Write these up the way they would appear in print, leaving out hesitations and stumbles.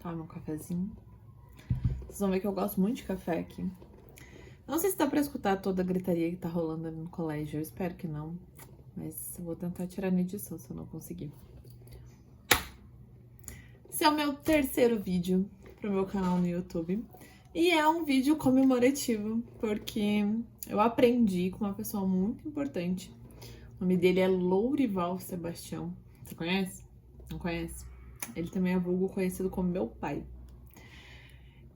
tomar meu cafezinho. Vocês vão ver que eu gosto muito de café aqui. Não sei se dá pra escutar toda a gritaria que tá rolando ali no colégio. Eu espero que não. Mas eu vou tentar tirar na edição se eu não conseguir. Esse é o meu terceiro vídeo pro meu canal no YouTube. E é um vídeo comemorativo, porque eu aprendi com uma pessoa muito importante. O nome dele é Lourival Sebastião. Você conhece? Não conhece? Ele também é vulgo conhecido como meu pai.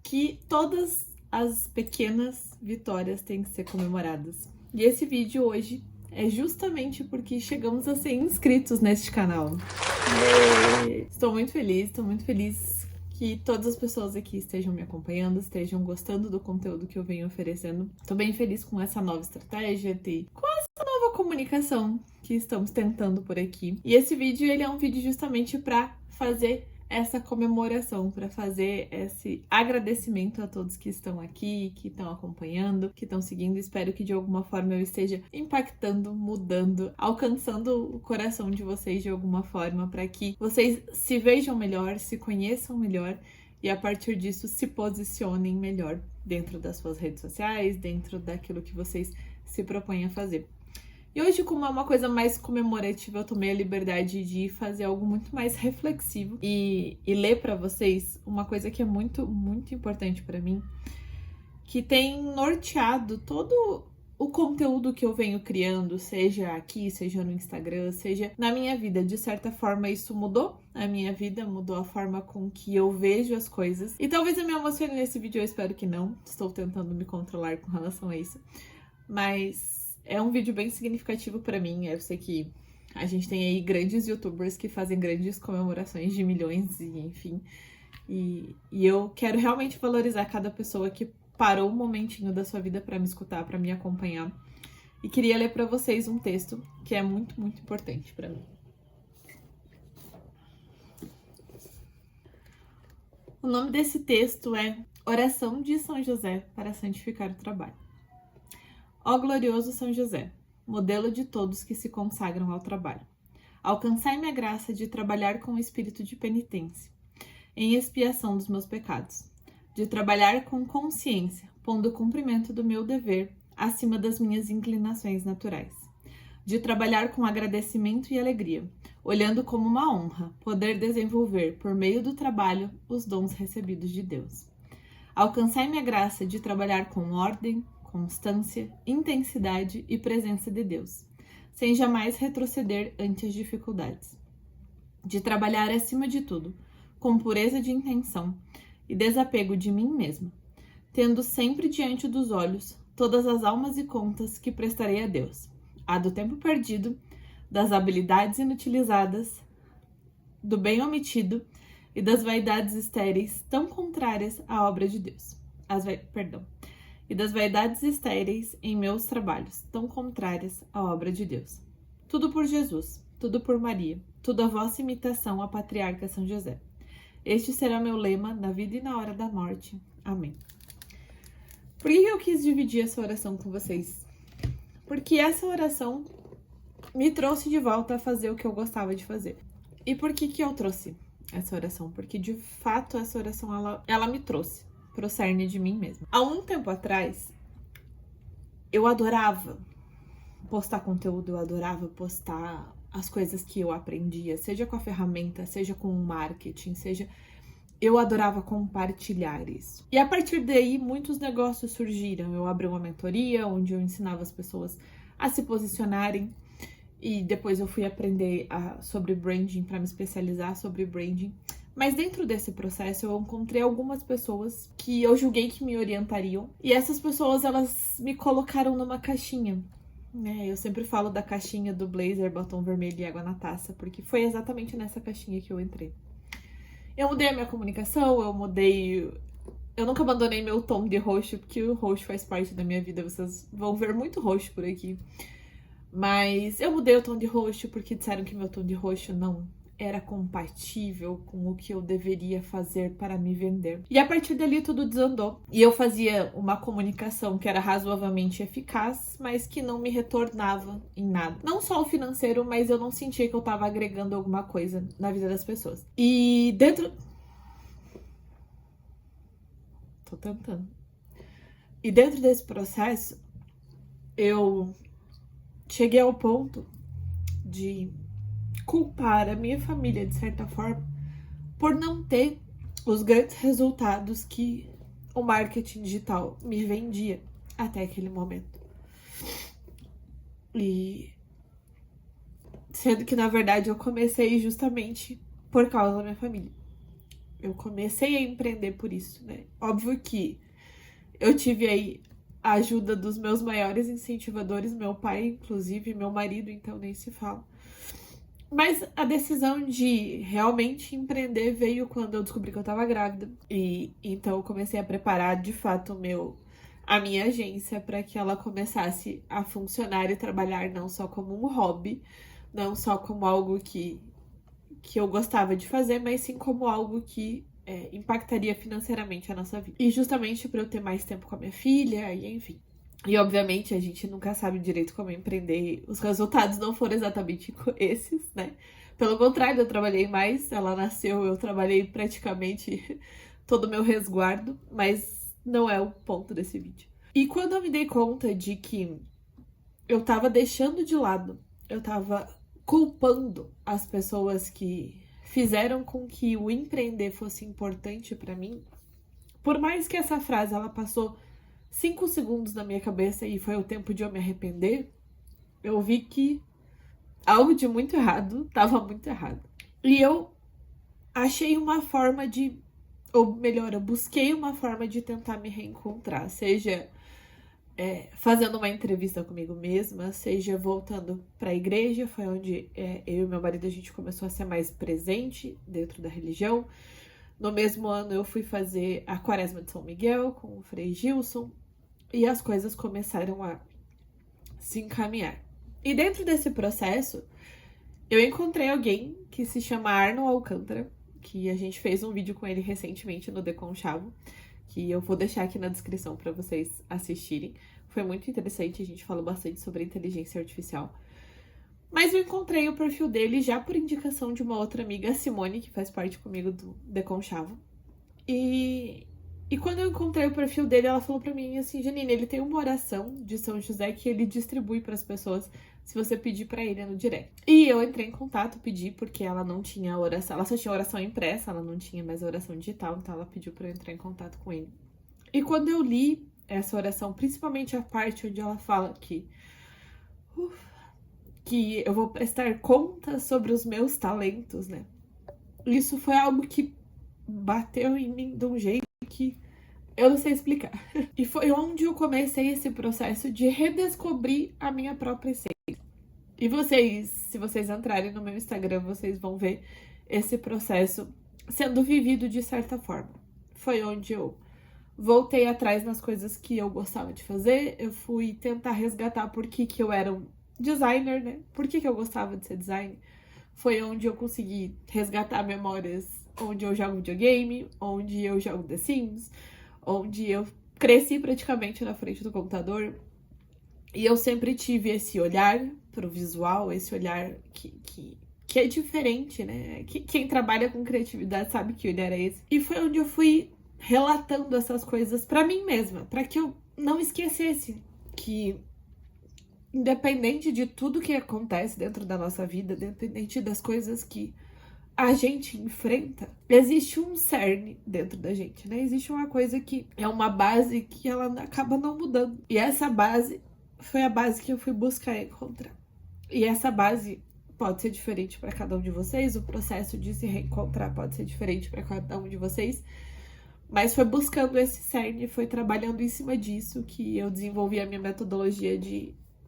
Que todas as pequenas vitórias têm que ser comemoradas. E esse vídeo hoje é justamente porque chegamos a 100 inscritos neste canal. Estou muito feliz que todas as pessoas aqui estejam me acompanhando, estejam gostando do conteúdo que eu venho oferecendo. Estou bem feliz com essa nova estratégia, com essa nova comunicação que estamos tentando por aqui. E esse vídeo, ele é um vídeo justamente para fazer essa comemoração, para fazer esse agradecimento a todos que estão aqui, que estão acompanhando, que estão seguindo. Espero que de alguma forma eu esteja impactando, mudando, alcançando o coração de vocês de alguma forma, para que vocês se vejam melhor, se conheçam melhor e a partir disso se posicionem melhor dentro das suas redes sociais, dentro daquilo que vocês se propõem a fazer. E hoje, como é uma coisa mais comemorativa, eu tomei a liberdade de fazer algo muito mais reflexivo e ler para vocês uma coisa que é muito, muito importante para mim, que tem norteado todo o conteúdo que eu venho criando, seja aqui, seja no Instagram, seja na minha vida. De certa forma, isso mudou a minha vida, mudou a forma com que eu vejo as coisas. E talvez eu me emocione nesse vídeo, eu espero que não. Estou tentando me controlar com relação a isso. Mas é um vídeo bem significativo pra mim. Eu sei que a gente tem aí grandes youtubers que fazem grandes comemorações de milhões, e enfim. E eu quero realmente valorizar cada pessoa que parou um momentinho da sua vida pra me escutar, pra me acompanhar. E queria ler pra vocês um texto que é muito, muito importante pra mim. O nome desse texto é Oração de São José para santificar o trabalho. Ó glorioso São José, modelo de todos que se consagram ao trabalho, alcançai-me a graça de trabalhar com o espírito de penitência, em expiação dos meus pecados, de trabalhar com consciência, pondo o cumprimento do meu dever acima das minhas inclinações naturais, de trabalhar com agradecimento e alegria, olhando como uma honra poder desenvolver, por meio do trabalho, os dons recebidos de Deus. Alcançai-me a graça de trabalhar com ordem, constância, intensidade e presença de Deus, sem jamais retroceder ante as dificuldades. De trabalhar acima de tudo, com pureza de intenção e desapego de mim mesma, tendo sempre diante dos olhos todas as almas e contas que prestarei a Deus, a do tempo perdido, das habilidades inutilizadas, do bem omitido e das vaidades estéreis tão contrárias à obra de Deus. E das vaidades estéreis em meus trabalhos, tão contrárias à obra de Deus. Tudo por Jesus, tudo por Maria, tudo a vossa imitação, a patriarca São José. Este será meu lema na vida e na hora da morte. Amém. Por que eu quis dividir essa oração com vocês? Porque essa oração me trouxe de volta a fazer o que eu gostava de fazer. E por que eu trouxe essa oração? Porque de fato essa oração ela me trouxe pro cerne de mim mesma. Há um tempo atrás, eu adorava postar conteúdo, eu adorava postar as coisas que eu aprendia, seja com a ferramenta, seja com o marketing, eu adorava compartilhar isso. E a partir daí, muitos negócios surgiram. Eu abri uma mentoria, onde eu ensinava as pessoas a se posicionarem, e depois eu fui aprender sobre branding, para me especializar sobre branding. Mas dentro desse processo eu encontrei algumas pessoas que eu julguei que me orientariam. E essas pessoas, elas me colocaram numa caixinha. Eu sempre falo da caixinha do blazer, batom vermelho e água na taça, porque foi exatamente nessa caixinha que eu entrei. Eu mudei a minha comunicação, eu nunca abandonei meu tom de roxo, porque o roxo faz parte da minha vida, vocês vão ver muito roxo por aqui. Mas eu mudei o tom de roxo porque disseram que meu tom de roxo não era compatível com o que eu deveria fazer para me vender. E a partir dali tudo desandou. E eu fazia uma comunicação que era razoavelmente eficaz, mas que não me retornava em nada. Não só o financeiro, mas eu não sentia que eu estava agregando alguma coisa na vida das pessoas. E dentro... tô tentando. E dentro desse processo, eu cheguei ao ponto de culpar a minha família, de certa forma, por não ter os grandes resultados que o marketing digital me vendia até aquele momento. E sendo que, na verdade, eu comecei justamente por causa da minha família. Eu comecei a empreender por isso, né? Óbvio que eu tive aí a ajuda dos meus maiores incentivadores, meu pai, inclusive, meu marido, então nem se fala. Mas a decisão de realmente empreender veio quando eu descobri que eu tava grávida. E então eu comecei a preparar de fato a minha agência para que ela começasse a funcionar e trabalhar não só como um hobby, não só como algo que eu gostava de fazer, mas sim como algo que impactaria financeiramente a nossa vida. E justamente para eu ter mais tempo com a minha filha, e enfim. E obviamente a gente nunca sabe direito como empreender. Os resultados não foram exatamente esses, né? Pelo contrário, eu trabalhei mais. Ela nasceu, eu trabalhei praticamente todo o meu resguardo, mas não é o ponto desse vídeo. E quando eu me dei conta de que eu tava deixando de lado, eu tava culpando as pessoas que fizeram com que o empreender fosse importante pra mim, por mais que essa frase ela passou 5 segundos na minha cabeça e foi o tempo de eu me arrepender, eu vi que algo de muito errado estava muito errado. E eu achei uma forma de, ou melhor, eu busquei uma forma de tentar me reencontrar, seja fazendo uma entrevista comigo mesma, seja voltando para a igreja, foi onde eu e meu marido a gente começou a ser mais presente dentro da religião. No mesmo ano eu fui fazer a Quaresma de São Miguel com o Frei Gilson e as coisas começaram a se encaminhar. E dentro desse processo, eu encontrei alguém que se chama Arno Alcântara, que a gente fez um vídeo com ele recentemente no Deconchavo, que eu vou deixar aqui na descrição para vocês assistirem. Foi muito interessante, a gente falou bastante sobre inteligência artificial. Mas eu encontrei o perfil dele já por indicação de uma outra amiga, a Simone, que faz parte comigo do Deconchavo. E quando eu encontrei o perfil dele, ela falou pra mim assim, Janine, ele tem uma oração de São José que ele distribui pras pessoas se você pedir pra ele no direct. E eu entrei em contato, pedi, porque ela não tinha oração, ela só tinha oração impressa, ela não tinha mais oração digital, então ela pediu pra eu entrar em contato com ele. E quando eu li essa oração, principalmente a parte onde ela fala que eu vou prestar conta sobre os meus talentos, né? Isso foi algo que bateu em mim de um jeito que eu não sei explicar. E foi onde eu comecei esse processo de redescobrir a minha própria essência. E vocês, se vocês entrarem no meu Instagram, vocês vão ver esse processo sendo vivido de certa forma. Foi onde eu voltei atrás nas coisas que eu gostava de fazer. Eu fui tentar resgatar por que eu era um designer, né? Por que eu gostava de ser designer. Foi onde eu consegui resgatar memórias onde eu jogo videogame, onde eu jogo The Sims, onde eu cresci praticamente na frente do computador. E eu sempre tive esse olhar pro visual, esse olhar que é diferente, né? Quem trabalha com criatividade sabe que olhar é esse. E foi onde eu fui relatando essas coisas pra mim mesma, pra que eu não esquecesse que, independente de tudo que acontece dentro da nossa vida, independente das coisas que a gente enfrenta, existe um cerne dentro da gente, né? Existe uma coisa que é uma base que ela acaba não mudando. E essa base foi a base que eu fui buscar encontrar. E essa base pode ser diferente para cada um de vocês, o processo de se reencontrar pode ser diferente para cada um de vocês, mas foi buscando esse cerne, foi trabalhando em cima disso que eu desenvolvi a minha metodologia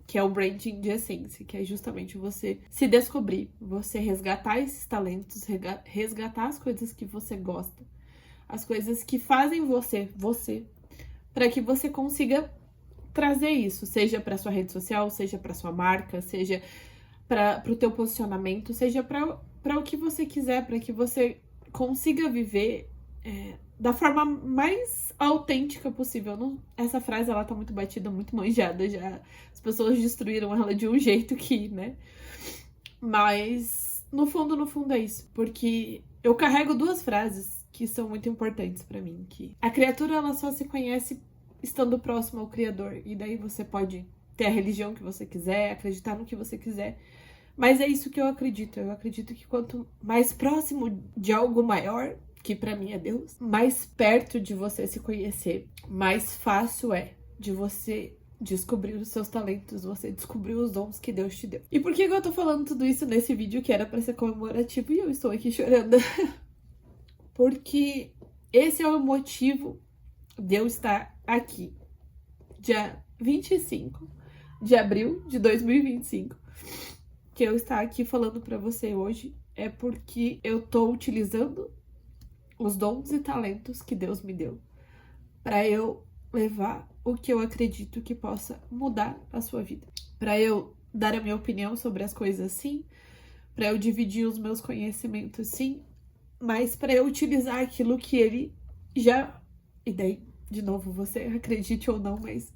que é o branding de essência, que é justamente você se descobrir, você resgatar esses talentos, resgatar as coisas que você gosta, as coisas que fazem você, para que você consiga trazer isso, seja para sua rede social, seja para sua marca, seja para o teu posicionamento, seja para o que você quiser, para que você consiga viver da forma mais autêntica possível. Essa frase, ela tá muito batida, muito manjada já. As pessoas destruíram ela de um jeito que, né? Mas, no fundo é isso. Porque eu carrego duas frases que são muito importantes pra mim, que a criatura ela só se conhece estando próximo ao Criador, e daí você pode ter a religião que você quiser, acreditar no que você quiser, mas é isso que eu acredito que quanto mais próximo de algo maior, que pra mim é Deus, mais perto de você se conhecer, mais fácil é de você descobrir os seus talentos, você descobrir os dons que Deus te deu. E por que eu tô falando tudo isso nesse vídeo que era pra ser comemorativo e eu estou aqui chorando? Porque esse é o motivo de eu estar aqui, dia 25 de abril de 2025, que eu estar aqui falando pra você hoje, é porque eu tô utilizando os dons e talentos que Deus me deu pra eu levar o que eu acredito que possa mudar a sua vida. Pra eu dar a minha opinião sobre as coisas, sim. Pra eu dividir os meus conhecimentos, sim. Mas pra eu utilizar aquilo que ele já... E daí, de novo, você acredite ou não, mas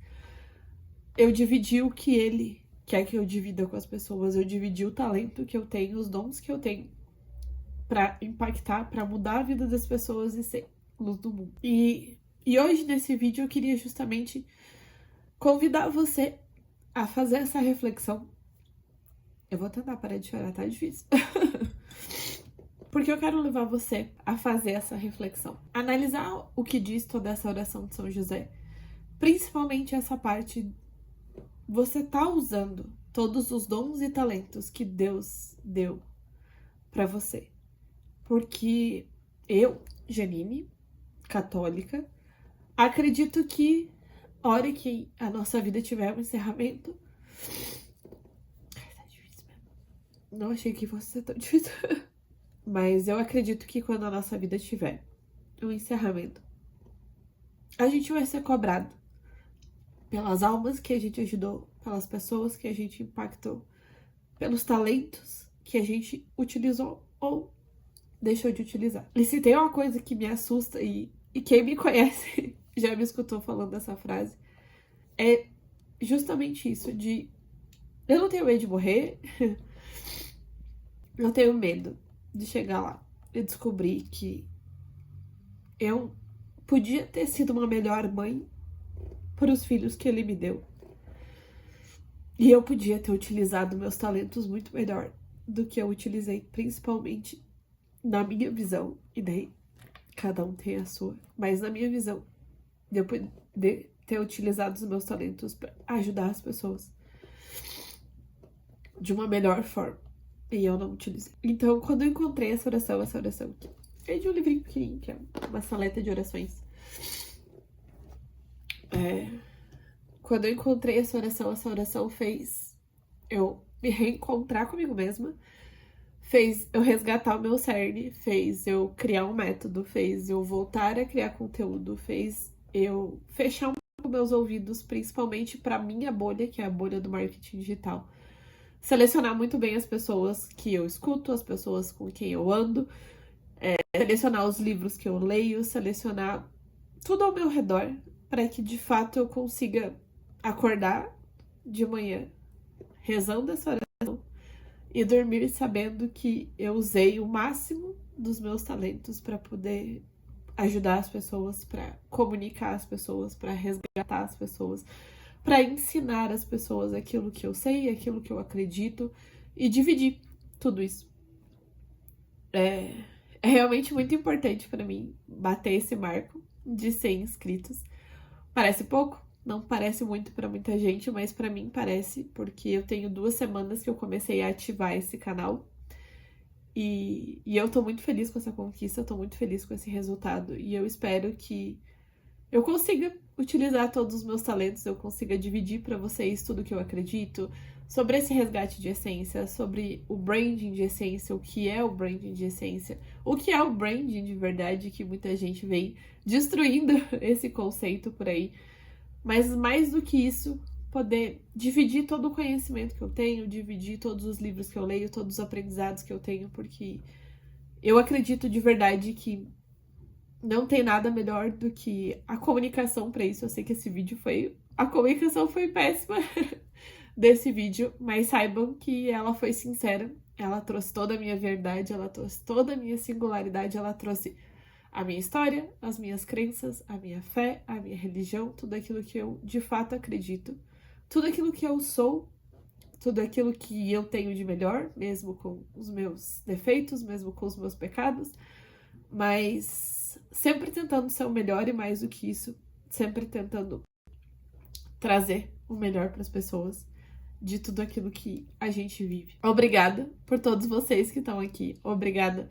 eu dividi o que ele quer que eu divida com as pessoas. Eu dividi o talento que eu tenho, os dons que eu tenho pra impactar, pra mudar a vida das pessoas e ser luz do mundo. E hoje, nesse vídeo, eu queria justamente convidar você a fazer essa reflexão. Eu vou tentar parar de chorar, tá difícil. Porque eu quero levar você a fazer essa reflexão. Analisar o que diz toda essa oração de São José. Principalmente essa parte, você tá usando todos os dons e talentos que Deus deu pra você. Porque eu, Janine, católica, acredito que a hora que a nossa vida tiver um encerramento... Ai, tá difícil mesmo. Não achei que fosse ser tão difícil. Mas eu acredito que quando a nossa vida tiver um encerramento, a gente vai ser cobrado pelas almas que a gente ajudou, pelas pessoas que a gente impactou, pelos talentos que a gente utilizou ou deixou de utilizar. E se tem uma coisa que me assusta, e quem me conhece já me escutou falando dessa frase, é justamente isso, de eu não tenho medo de morrer, eu tenho medo de chegar lá e descobrir que eu podia ter sido uma melhor mãe para os filhos que ele me deu. E eu podia ter utilizado meus talentos muito melhor do que eu utilizei, principalmente na minha visão. E daí, cada um tem a sua. Mas na minha visão, eu poder ter utilizado os meus talentos para ajudar as pessoas de uma melhor forma. E eu não utilizei. Então, quando eu encontrei essa oração aqui, é de um livrinho pequenininho, que é uma saleta de orações. Quando eu encontrei essa oração fez eu me reencontrar comigo mesma, fez eu resgatar o meu cerne, fez eu criar um método, fez eu voltar a criar conteúdo, fez eu fechar um pouco meus ouvidos, principalmente para minha bolha, que é a bolha do marketing digital. Selecionar muito bem as pessoas que eu escuto, as pessoas com quem eu ando, selecionar os livros que eu leio, selecionar tudo ao meu redor, para que de fato eu consiga acordar de manhã rezando essa oração e dormir sabendo que eu usei o máximo dos meus talentos para poder ajudar as pessoas, para comunicar as pessoas, para resgatar as pessoas, para ensinar as pessoas aquilo que eu sei, aquilo que eu acredito e dividir tudo isso. É realmente muito importante para mim bater esse marco de 100 inscritos. Parece pouco? Não parece muito para muita gente, mas para mim parece, porque eu tenho 2 semanas que eu comecei a ativar esse canal. E eu tô muito feliz com essa conquista, tô muito feliz com esse resultado. E eu espero que eu consiga utilizar todos os meus talentos, eu consiga dividir para vocês tudo que eu acredito sobre esse resgate de essência, sobre o branding de essência, o que é o branding de essência, o que é o branding de verdade, que muita gente vem destruindo esse conceito por aí. Mas mais do que isso, poder dividir todo o conhecimento que eu tenho, dividir todos os livros que eu leio, todos os aprendizados que eu tenho, porque eu acredito de verdade que não tem nada melhor do que a comunicação para isso. Eu sei que esse vídeo a comunicação foi péssima desse vídeo, mas saibam que ela foi sincera, ela trouxe toda a minha verdade, ela trouxe toda a minha singularidade, ela trouxe a minha história, as minhas crenças, a minha fé, a minha religião, tudo aquilo que eu de fato acredito, tudo aquilo que eu sou, tudo aquilo que eu tenho de melhor, mesmo com os meus defeitos, mesmo com os meus pecados, mas sempre tentando ser o melhor e mais do que isso, sempre tentando trazer o melhor para as pessoas de tudo aquilo que a gente vive. Obrigada por todos vocês que estão aqui. Obrigada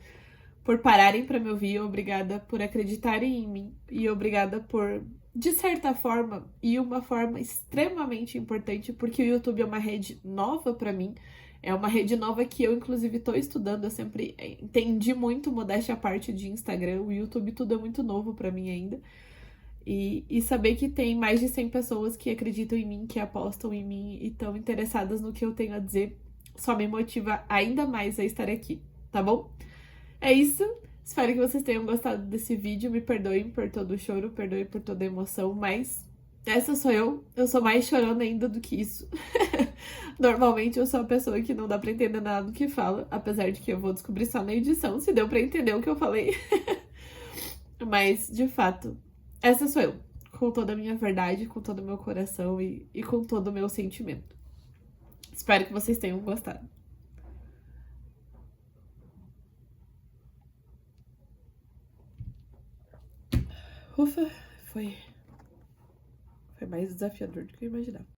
por pararem para me ouvir, obrigada por acreditarem em mim e obrigada por, de certa forma, e uma forma extremamente importante, porque o YouTube é uma rede nova para mim, é uma rede nova que eu, inclusive, estou estudando. Eu sempre entendi muito, modéstia à parte, de Instagram. O YouTube tudo é muito novo para mim ainda. E saber que tem mais de 100 pessoas que acreditam em mim, que apostam em mim e estão interessadas no que eu tenho a dizer, só me motiva ainda mais a estar aqui, tá bom? É isso. Espero que vocês tenham gostado desse vídeo. Me perdoem por todo o choro, perdoem por toda a emoção, mas essa sou eu. Eu sou mais chorona ainda do que isso. Normalmente eu sou a pessoa que não dá pra entender nada do que fala, apesar de que eu vou descobrir só na edição se deu pra entender o que eu falei. Mas, de fato, essa sou eu, com toda a minha verdade, com todo o meu coração e com todo o meu sentimento. Espero que vocês tenham gostado. Ufa, foi mais desafiador do que eu imaginava.